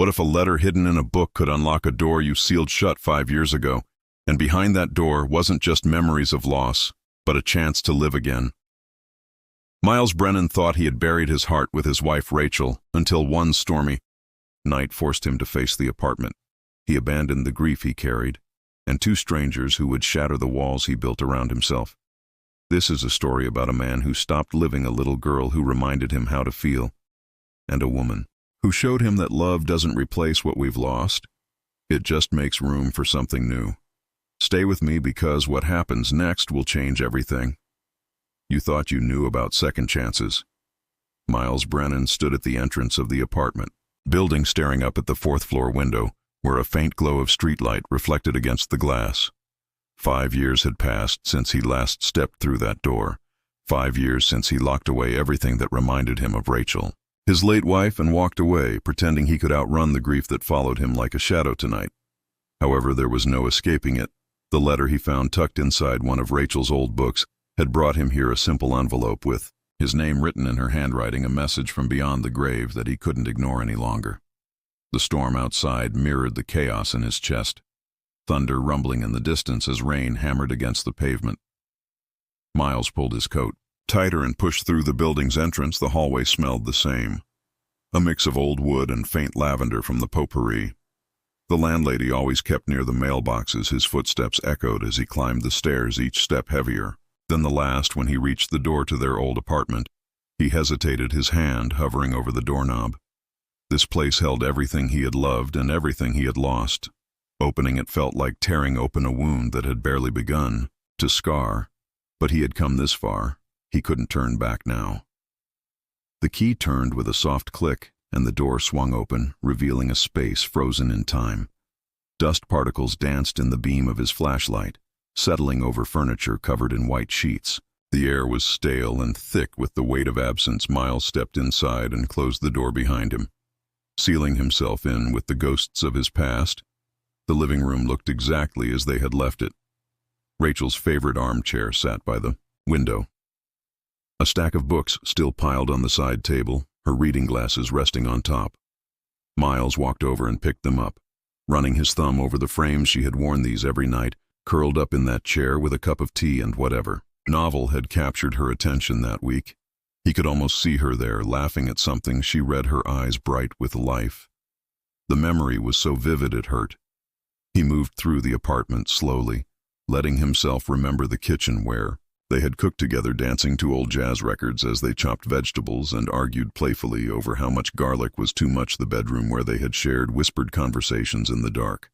What if a letter hidden in a book could unlock a door you sealed shut 5 years ago, and behind that door wasn't just memories of loss, but a chance to live again? Miles Brennan thought he had buried his heart with his wife Rachel until one stormy night forced him to face the apartment. He abandoned the grief he carried, and two strangers who would shatter the walls he built around himself. This is a story about a man who stopped living, a little girl who reminded him how to feel, and a woman who showed him that love doesn't replace what we've lost. It just makes room for something new. Stay with me, because what happens next will change everything. You thought you knew about second chances. Miles Brennan stood at the entrance of the apartment building, staring up at the fourth-floor window, where a faint glow of streetlight reflected against the glass. 5 years had passed since he last stepped through that door. 5 years since he locked away everything that reminded him of Rachel, his late wife, and walked away, pretending he could outrun the grief that followed him like a shadow tonight. However, there was no escaping it. The letter he found tucked inside one of Rachel's old books had brought him here, a simple envelope with his name written in her handwriting, a message from beyond the grave that he couldn't ignore any longer. The storm outside mirrored the chaos in his chest, thunder rumbling in the distance as rain hammered against the pavement. Miles pulled his coat tighter and pushed through the building's entrance. The hallway smelled the same, a mix of old wood and faint lavender from the potpourri. The landlady always kept near the mailboxes. His footsteps echoed as he climbed the stairs, each step heavier than the last. When he reached the door to their old apartment, he hesitated, his hand hovering over the doorknob. This place held everything he had loved and everything he had lost. Opening it felt like tearing open a wound that had barely begun to scar, but he had come this far. He couldn't turn back now. The key turned with a soft click, and the door swung open, revealing a space frozen in time. Dust particles danced in the beam of his flashlight, settling over furniture covered in white sheets. The air was stale and thick with the weight of absence. Miles stepped inside and closed the door behind him, sealing himself in with the ghosts of his past. The living room looked exactly as they had left it. Rachel's favorite armchair sat by the window. A stack of books still piled on the side table, her reading glasses resting on top. Miles walked over and picked them up, running his thumb over the frames. She had worn these every night, curled up in that chair with a cup of tea and whatever novel had captured her attention that week. He could almost see her there, laughing at something she read, her eyes bright with life. The memory was so vivid it hurt. He moved through the apartment slowly, letting himself remember the kitchen where they had cooked together, dancing to old jazz records as they chopped vegetables and argued playfully over how much garlic was too much. The bedroom where they had shared whispered conversations in the dark,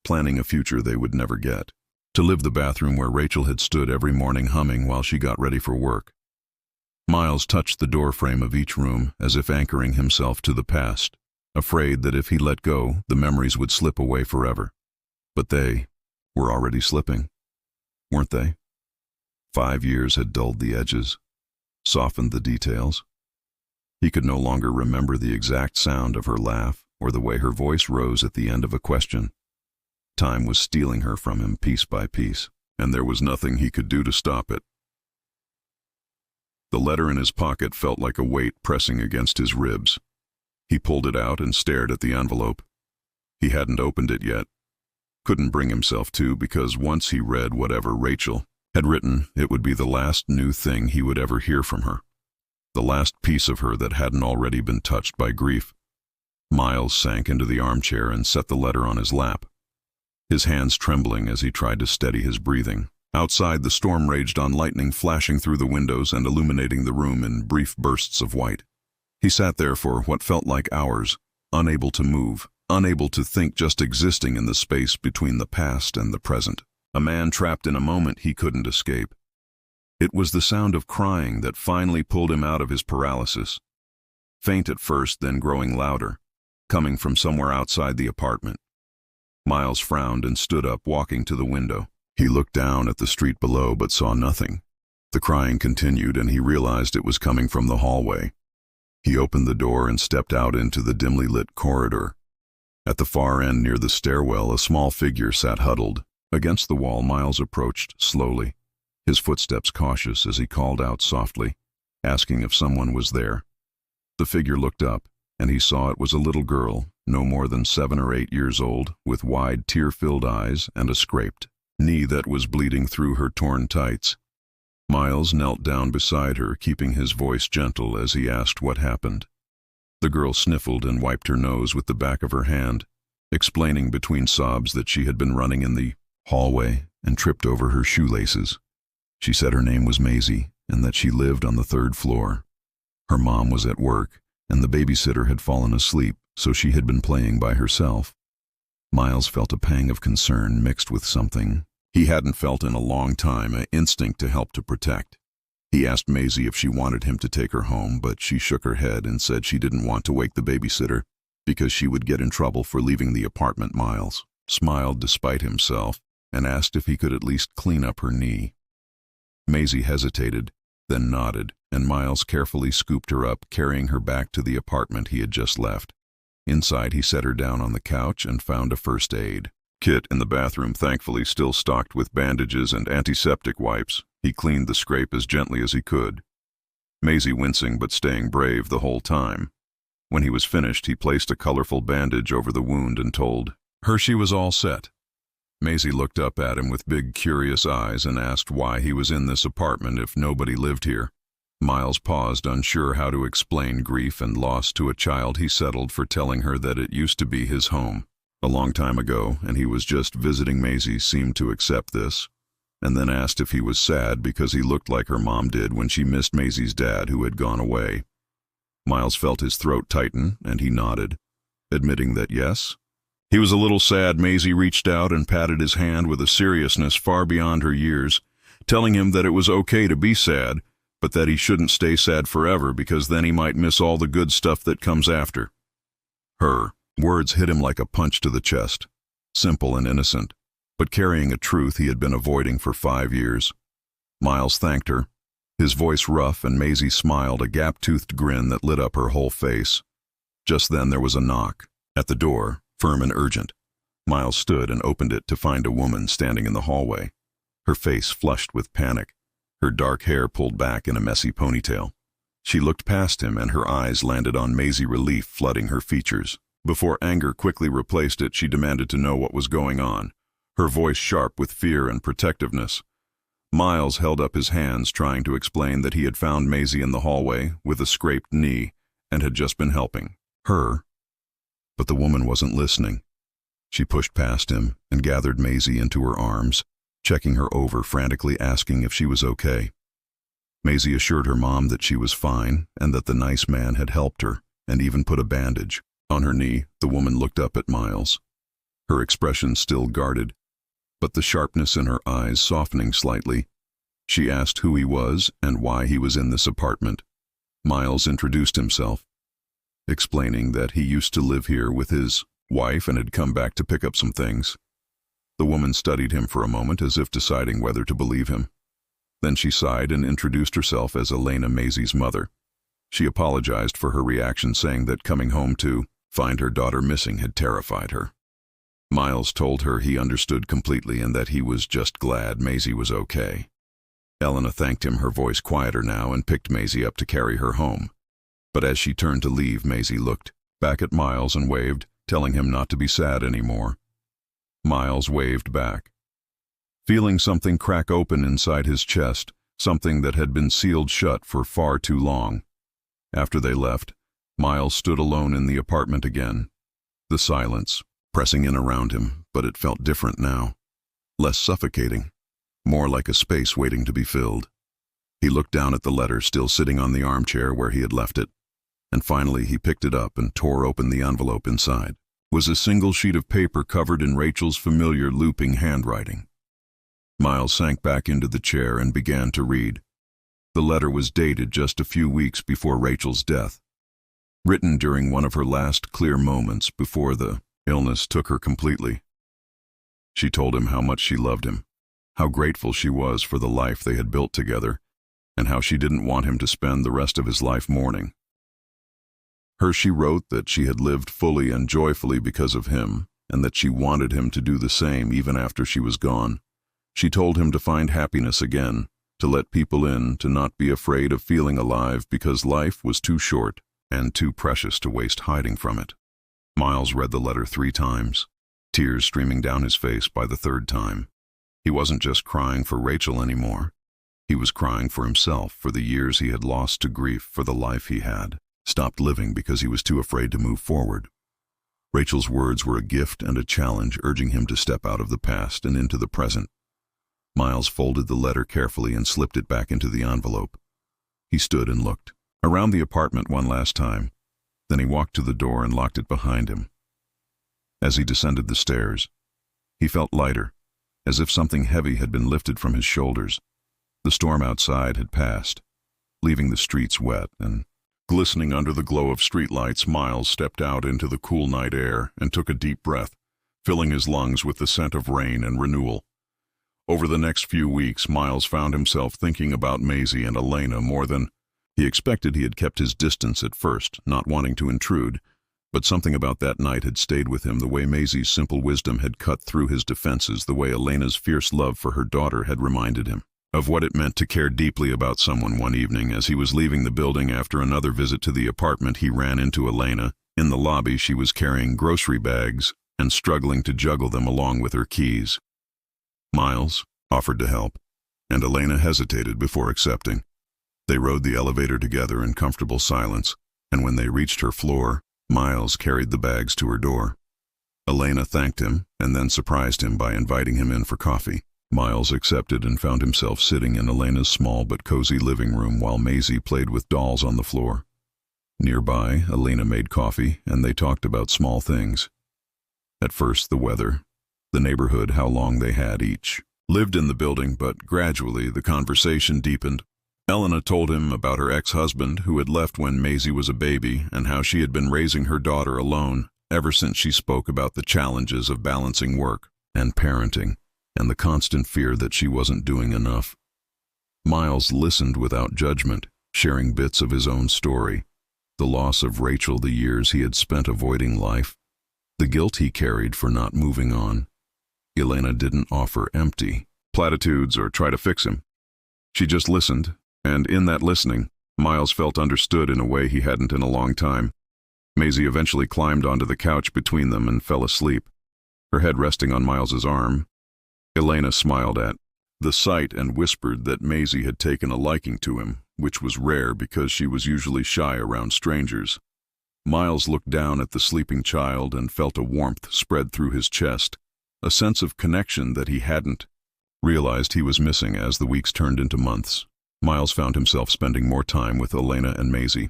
planning a future they would never get to live. The bathroom where Rachel had stood every morning humming while she got ready for work. Miles touched the doorframe of each room as if anchoring himself to the past, afraid that if he let go, the memories would slip away forever. But they were already slipping, weren't they? 5 years had dulled the edges, softened the details. He could no longer remember the exact sound of her laugh or the way her voice rose at the end of a question. Time was stealing her from him piece by piece, and there was nothing he could do to stop it. The letter in his pocket felt like a weight pressing against his ribs. He pulled it out and stared at the envelope. He hadn't opened it yet. Couldn't bring himself to, because once he read whatever Rachel had written, it would be the last new thing he would ever hear from her, the last piece of her that hadn't already been touched by grief. Miles sank into the armchair and set the letter on his lap, his hands trembling as he tried to steady his breathing. Outside, the storm raged on, lightning flashing through the windows and illuminating the room in brief bursts of white. He sat there for what felt like hours, unable to move, unable to think, just existing in the space between the past and the present. A man trapped in a moment he couldn't escape. It was the sound of crying that finally pulled him out of his paralysis. Faint at first, then growing louder, coming from somewhere outside the apartment. Miles frowned and stood up, walking to the window. He looked down at the street below but saw nothing. The crying continued, and he realized it was coming from the hallway. He opened the door and stepped out into the dimly lit corridor. At the far end near the stairwell, a small figure sat huddled against the wall. Miles approached slowly, his footsteps cautious as he called out softly, asking if someone was there. The figure looked up, and he saw it was a little girl, no more than 7 or 8 years old, with wide, tear-filled eyes and a scraped knee that was bleeding through her torn tights. Miles knelt down beside her, keeping his voice gentle as he asked what happened. The girl sniffled and wiped her nose with the back of her hand, explaining between sobs that she had been running in the hallway and tripped over her shoelaces. She said her name was Maisie and that she lived on the 3rd floor. Her mom was at work, and the babysitter had fallen asleep, so she had been playing by herself. Miles felt a pang of concern mixed with something he hadn't felt in a long time, an instinct to help to protect. He asked Maisie if she wanted him to take her home, but she shook her head and said she didn't want to wake the babysitter because she would get in trouble for leaving the apartment. Miles smiled despite himself and asked if he could at least clean up her knee. Maisie hesitated, then nodded, and Miles carefully scooped her up, carrying her back to the apartment he had just left. Inside, he set her down on the couch and found a first aid kit in the bathroom, thankfully still stocked with bandages and antiseptic wipes. He cleaned the scrape as gently as he could, Maisie wincing but staying brave the whole time. When he was finished, he placed a colorful bandage over the wound and told her she was all set. Maisie looked up at him with big, curious eyes and asked why he was in this apartment if nobody lived here. Miles paused, unsure how to explain grief and loss to a child. He settled for telling her that it used to be his home a long time ago, and he was just visiting. Maisie seemed to accept this, and then asked if he was sad because he looked like her mom did when she missed Maisie's dad, who had gone away. Miles felt his throat tighten, and he nodded, admitting that yes, he was a little sad. Maisie reached out and patted his hand with a seriousness far beyond her years, telling him that it was okay to be sad, but that he shouldn't stay sad forever because then he might miss all the good stuff that comes after. Her words hit him like a punch to the chest, simple and innocent, but carrying a truth he had been avoiding for 5 years. Miles thanked her, his voice rough, and Maisie smiled, a gap-toothed grin that lit up her whole face. Just then there was a knock at the door, firm and urgent. Miles stood and opened it to find a woman standing in the hallway, her face flushed with panic, her dark hair pulled back in a messy ponytail. She looked past him and her eyes landed on Maisie, relief flooding her features. Before anger quickly replaced it, she demanded to know what was going on, her voice sharp with fear and protectiveness. Miles held up his hands, trying to explain that he had found Maisie in the hallway with a scraped knee and had just been helping her. But the woman wasn't listening. She pushed past him and gathered Maisie into her arms, checking her over, frantically asking if she was okay. Maisie assured her mom that she was fine and that the nice man had helped her and even put a bandage on her knee. The woman looked up at Miles, her expression still guarded, but the sharpness in her eyes softening slightly. She asked who he was and why he was in this apartment. Miles introduced himself, explaining that he used to live here with his wife and had come back to pick up some things. The woman studied him for a moment as if deciding whether to believe him. Then she sighed and introduced herself as Elena, Maisie's mother. She apologized for her reaction, saying that coming home to find her daughter missing had terrified her. Miles told her he understood completely and that he was just glad Maisie was okay. Elena thanked him, her voice quieter now, and picked Maisie up to carry her home. But as she turned to leave, Maisie looked back at Miles and waved, telling him not to be sad anymore. Miles waved back, feeling something crack open inside his chest, something that had been sealed shut for far too long. After they left, Miles stood alone in the apartment again, the silence pressing in around him, but it felt different now, less suffocating, more like a space waiting to be filled. He looked down at the letter still sitting on the armchair where he had left it, and finally he picked it up and tore open the envelope. Inside was a single sheet of paper covered in Rachel's familiar looping handwriting. Miles sank back into the chair and began to read. The letter was dated just a few weeks before Rachel's death, written during one of her last clear moments before the illness took her completely. She told him how much she loved him, how grateful she was for the life they had built together, and how she didn't want him to spend the rest of his life mourning. She wrote that she had lived fully and joyfully because of him, and that she wanted him to do the same even after she was gone. She told him to find happiness again, to let people in, to not be afraid of feeling alive because life was too short, and too precious to waste hiding from it. Miles read the letter 3 times, tears streaming down his face by the 3rd time. He wasn't just crying for Rachel anymore. He was crying for himself, for the years he had lost to grief, for the life he had stopped living because he was too afraid to move forward. Rachel's words were a gift and a challenge, urging him to step out of the past and into the present. Miles folded the letter carefully and slipped it back into the envelope. He stood and looked around the apartment one last time. Then he walked to the door and locked it behind him. As he descended the stairs, he felt lighter, as if something heavy had been lifted from his shoulders. The storm outside had passed, leaving the streets wet and glistening under the glow of streetlights. Miles stepped out into the cool night air and took a deep breath, filling his lungs with the scent of rain and renewal. Over the next few weeks, Miles found himself thinking about Maisie and Elena more than he expected. He had kept his distance at first, not wanting to intrude, but something about that night had stayed with him, the way Maisie's simple wisdom had cut through his defenses, the way Elena's fierce love for her daughter had reminded him of what it meant to care deeply about someone. One evening, as he was leaving the building after another visit to the apartment, he ran into Elena. In the lobby, she was carrying grocery bags and struggling to juggle them along with her keys. Miles offered to help, and Elena hesitated before accepting. They rode the elevator together in comfortable silence, and when they reached her floor, Miles carried the bags to her door. Elena thanked him and then surprised him by inviting him in for coffee. Miles accepted and found himself sitting in Elena's small but cozy living room while Maisie played with dolls on the floor. Nearby, Elena made coffee, and they talked about small things. At first, the weather, the neighborhood, how long they had each lived in the building, but gradually the conversation deepened. Elena told him about her ex-husband, who had left when Maisie was a baby, and how she had been raising her daughter alone ever since. She spoke about the challenges of balancing work and parenting, and the constant fear that she wasn't doing enough. Miles listened without judgment, sharing bits of his own story: the loss of Rachel, the years he had spent avoiding life, the guilt he carried for not moving on. Elena didn't offer empty platitudes or try to fix him. She just listened, and in that listening, Miles felt understood in a way he hadn't in a long time. Maisie eventually climbed onto the couch between them and fell asleep, her head resting on Miles's arm. Elena smiled at the sight and whispered that Maisie had taken a liking to him, which was rare because she was usually shy around strangers. Miles looked down at the sleeping child and felt a warmth spread through his chest, a sense of connection that he hadn't realized he was missing. As the weeks turned into months, Miles found himself spending more time with Elena and Maisie.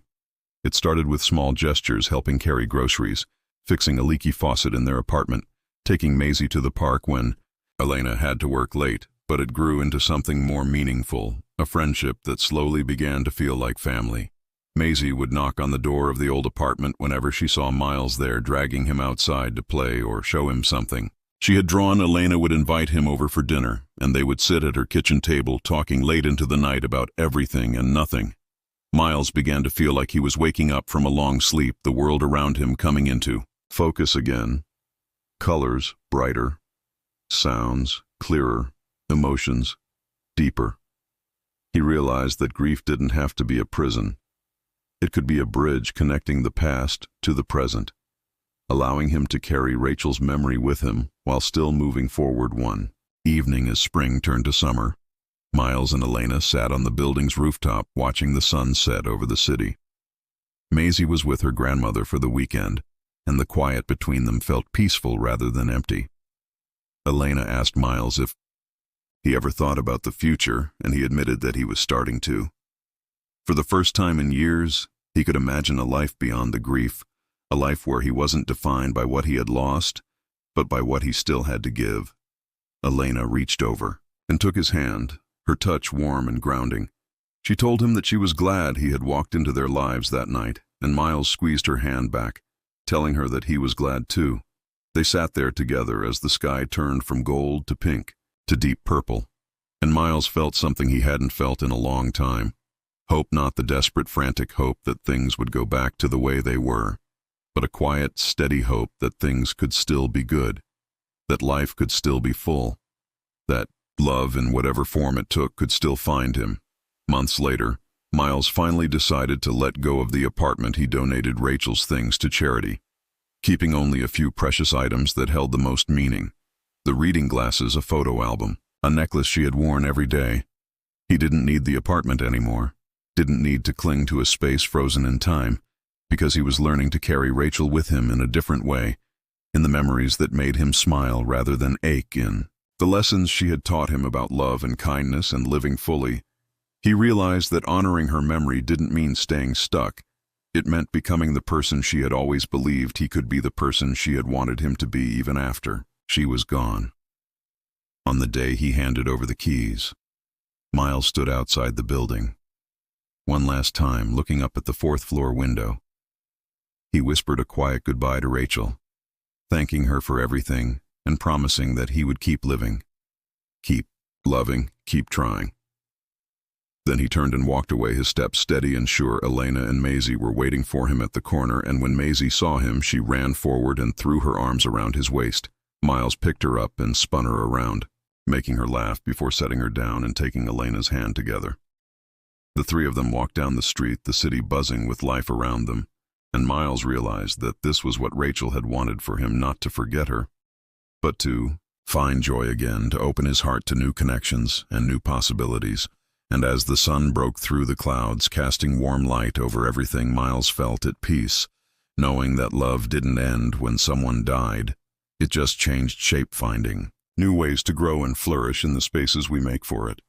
It started with small gestures, helping carry groceries, fixing a leaky faucet in their apartment, taking Maisie to the park when Elena had to work late, but it grew into something more meaningful, a friendship that slowly began to feel like family. Maisie would knock on the door of the old apartment whenever she saw Miles there, dragging him outside to play or show him something she had drawn. Elena would invite him over for dinner, and they would sit at her kitchen table talking late into the night about everything and nothing. Miles began to feel like he was waking up from a long sleep, the world around him coming into focus again. Colors brighter, sounds clearer, emotions deeper. He realized that grief didn't have to be a prison. It could be a bridge connecting the past to the present, allowing him to carry Rachel's memory with him while still moving forward. One evening, as spring turned to summer, Miles and Elena sat on the building's rooftop watching the sun set over the city. Maisie was with her grandmother for the weekend, and the quiet between them felt peaceful rather than empty. Elena asked Miles if he ever thought about the future, and he admitted that he was starting to. For the first time in years, he could imagine a life beyond the grief, a life where he wasn't defined by what he had lost, but by what he still had to give. Elena reached over and took his hand, her touch warm and grounding. She told him that she was glad he had walked into their lives that night, and Miles squeezed her hand back, telling her that he was glad too. They sat there together as the sky turned from gold to pink to deep purple, and Miles felt something he hadn't felt in a long time. Hope, not the desperate, frantic hope that things would go back to the way they were, but a quiet, steady hope that things could still be good, that life could still be full, that love, in whatever form it took, could still find him. Months later, Miles finally decided to let go of the apartment. He donated Rachel's things to charity, keeping only a few precious items that held the most meaning. The reading glasses, a photo album, a necklace she had worn every day. He didn't need the apartment anymore, didn't need to cling to a space frozen in time, because he was learning to carry Rachel with him in a different way, in the memories that made him smile rather than ache, in the lessons she had taught him about love and kindness and living fully. He realized that honoring her memory didn't mean staying stuck. It meant becoming the person she had always believed he could be, the person she had wanted him to be even after she was gone. On the day he handed over the keys, Miles stood outside the building, one last time looking up at the fourth-floor window. He whispered a quiet goodbye to Rachel, thanking her for everything and promising that he would keep living, keep loving, keep trying. Then he turned and walked away, his steps steady and sure. Elena and Maisie were waiting for him at the corner, and when Maisie saw him, she ran forward and threw her arms around his waist. Miles picked her up and spun her around, making her laugh before setting her down and taking Elena's hand together. The three of them walked down the street, the city buzzing with life around them, and Miles realized that this was what Rachel had wanted for him, not to forget her, but to find joy again, to open his heart to new connections and new possibilities. And as the sun broke through the clouds, casting warm light over everything, Miles felt at peace, knowing that love didn't end when someone died. It just changed shape, finding new ways to grow and flourish in the spaces we make for it.